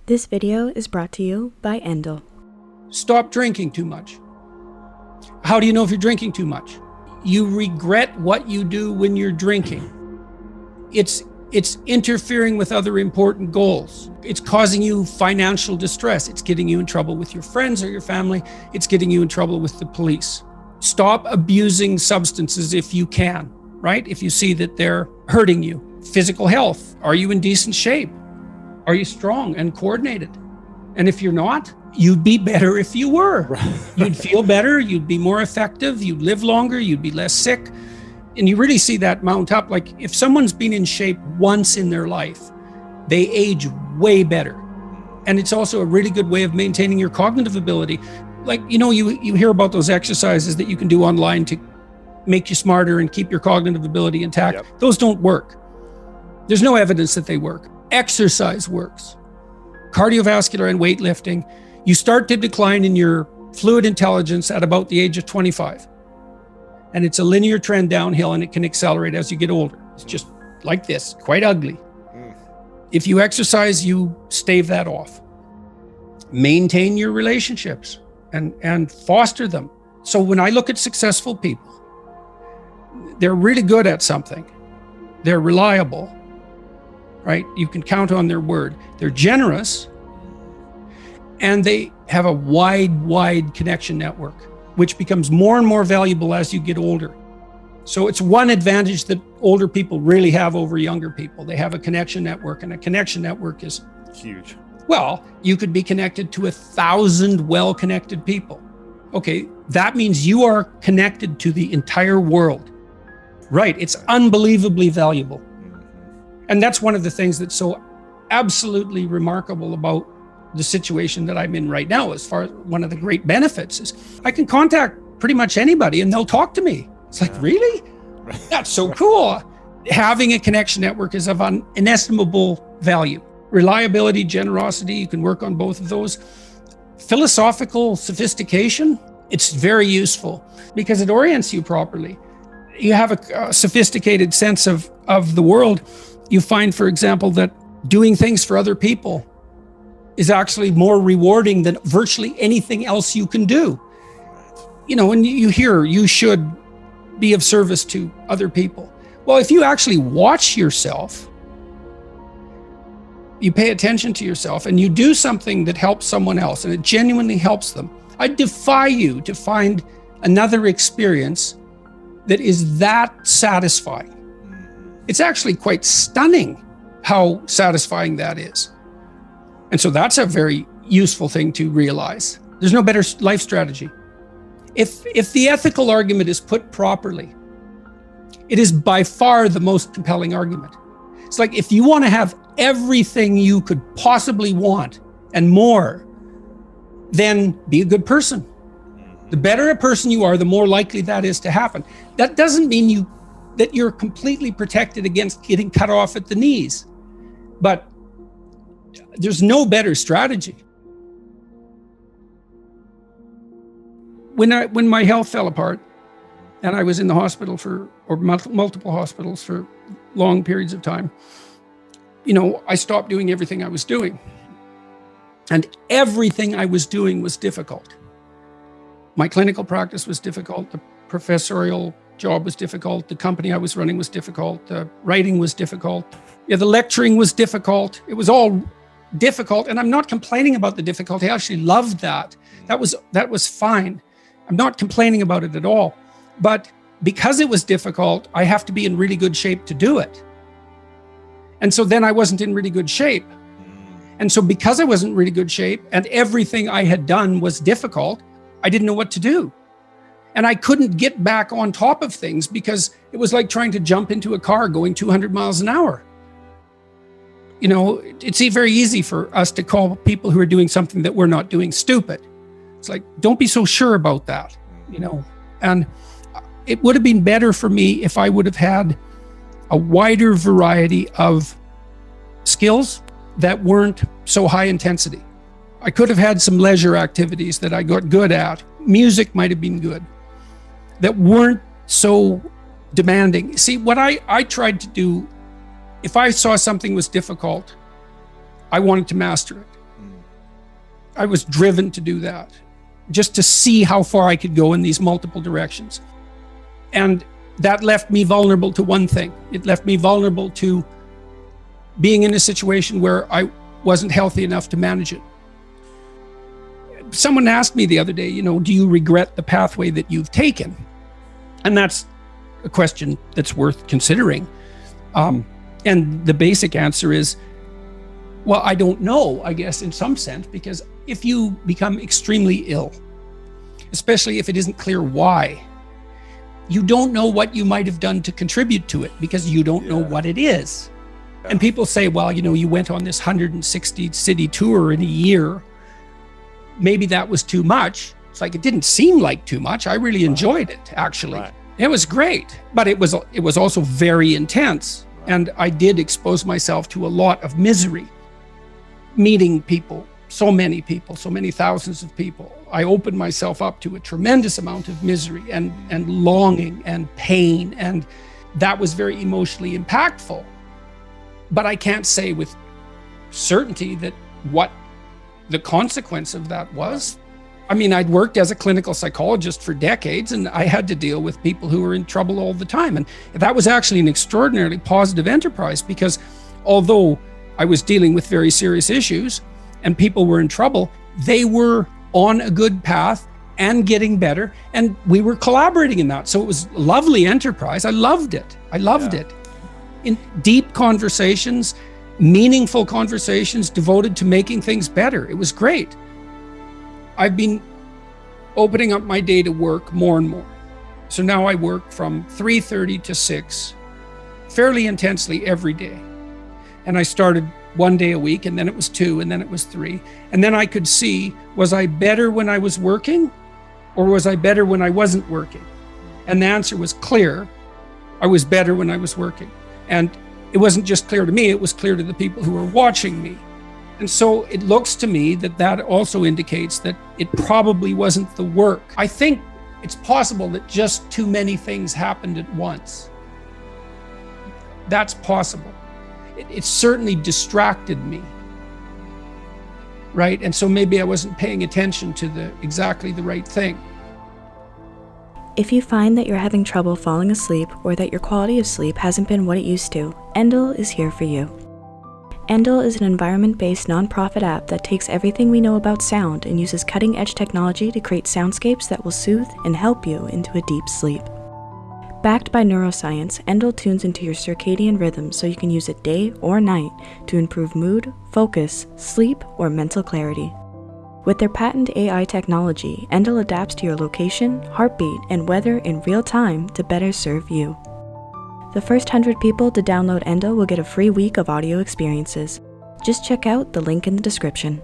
This video is brought to you by Endel. Stop drinking too much. How do you know if you're drinking too much? You regret what you do when you're drinking. It's interfering with other important goals. It's causing you financial distress. It's getting you in trouble with your friends or your family. It's getting you in trouble with the police. Stop abusing substances if you can, right? If you see that they're hurting you. Physical health. Are you in decent shape? Are you strong and coordinated? And if you're not, you'd be better if you were. You'd feel better, you'd be more effective, you'd live longer, you'd be less sick. And you really see that mount up. Like if someone's been in shape once in their life, they age way better. And it's also a really good way of maintaining your cognitive ability. Like, you know, you hear about those exercises that you can do online to make you smarter and keep your cognitive ability intact. Yep. Those don't work. There's no evidence that they work. Exercise works. Cardiovascular and weightlifting, you start to decline in your fluid intelligence at about the age of 25. And it's a linear trend downhill, and it can accelerate as you get older. It's just like this, quite ugly. If you exercise, you stave that off. Maintain your relationships and foster them. So when I look at successful people, they're really good at something. They're reliable, right? You can count on their word. They're generous, and they have a wide connection network, which becomes more and more valuable as you get older. So it's one advantage that older people really have over younger people. They have a connection network, and a connection network is huge. Well, you could be connected to 1,000 well-connected people. Okay, that means you are connected to the entire world. Right, it's unbelievably valuable. And that's one of the things that's so absolutely remarkable about the situation that I'm in right now. As far as one of the great benefits is I can contact pretty much anybody and they'll talk to me. It's like, really? That's so cool. Having a connection network is of inestimable value. Reliability, generosity, you can work on both of those. Philosophical sophistication, it's very useful because it orients you properly. You have a sophisticated sense of the world. You find, for example, that doing things for other people is actually more rewarding than virtually anything else you can do. You know, when you hear you should be of service to other people. Well, if you actually watch yourself, you pay attention to yourself and you do something that helps someone else and it genuinely helps them, I defy you to find another experience that is that satisfying. It's actually quite stunning how satisfying that is. And so that's a very useful thing to realize. There's no better life strategy. If the ethical argument is put properly, it is by far the most compelling argument. It's like if you want to have everything you could possibly want and more, then be a good person. The better a person you are, the more likely that is to happen. That doesn't mean that you're completely protected against getting cut off at the knees. But there's no better strategy. When my health fell apart and I was in the hospital or multiple hospitals for long periods of time, you know, I stopped doing everything I was doing. And everything I was doing was difficult. My clinical practice was difficult. The professorial job was difficult. The company I was running was difficult. The writing was difficult. Yeah, the lecturing was difficult. It was all difficult. And I'm not complaining about the difficulty. I actually loved that. That was fine. I'm not complaining about it at all. But because it was difficult, I have to be in really good shape to do it. And so then I wasn't in really good shape. And so because I wasn't in really good shape and everything I had done was difficult, I didn't know what to do. And I couldn't get back on top of things because it was like trying to jump into a car going 200 miles an hour. You know, it's very easy for us to call people who are doing something that we're not doing stupid. It's like, don't be so sure about that, you know. And it would have been better for me if I would have had a wider variety of skills that weren't so high intensity. I could have had some leisure activities that I got good at. Music might have been good, that weren't so demanding. See, what I tried to do, if I saw something was difficult, I wanted to master it. I was driven to do that, just to see how far I could go in these multiple directions. And that left me vulnerable to one thing. It left me vulnerable to being in a situation where I wasn't healthy enough to manage it. Someone asked me the other day, do you regret the pathway that you've taken? And that's a question that's worth considering. And the basic answer is, well, I don't know, I guess, in some sense, because if you become extremely ill, especially if it isn't clear why, you don't know what you might have done to contribute to it because you don't know what it is. And people say, well, you went on this 160 city tour in a year. Maybe that was too much. It's like, it didn't seem like too much. I really enjoyed it, actually. Right. It was great, but it was also very intense. Right. And I did expose myself to a lot of misery, meeting people, so many thousands of people. I opened myself up to a tremendous amount of misery and longing and pain. And that was very emotionally impactful. But I can't say with certainty that what the consequence of that was. I mean, I'd worked as a clinical psychologist for decades, and I had to deal with people who were in trouble all the time. And that was actually an extraordinarily positive enterprise, because although I was dealing with very serious issues and people were in trouble, they were on a good path and getting better, and we were collaborating in that. So it was a lovely enterprise. I loved it. It. In deep conversations, meaningful conversations devoted to making things better. It was great. I've been opening up my day to work more and more. So now I work from 3:30 to 6, fairly intensely every day. And I started 1 day a week, and then it was 2, and then it was 3. And then I could see, was I better when I was working, or was I better when I wasn't working? And the answer was clear. I was better when I was working. And it wasn't just clear to me, it was clear to the people who were watching me. And so it looks to me that also indicates that it probably wasn't the work. I think it's possible that just too many things happened at once. That's possible. It certainly distracted me, right? And so maybe I wasn't paying attention to exactly the right thing. If you find that you're having trouble falling asleep or that your quality of sleep hasn't been what it used to, Endel is here for you. Endel is an environment-based nonprofit app that takes everything we know about sound and uses cutting-edge technology to create soundscapes that will soothe and help you into a deep sleep. Backed by neuroscience, Endel tunes into your circadian rhythm so you can use it day or night to improve mood, focus, sleep, or mental clarity. With their patent AI technology, Endel adapts to your location, heartbeat, and weather in real time to better serve you. The first 100 people to download Endel will get a free week of audio experiences. Just check out the link in the description.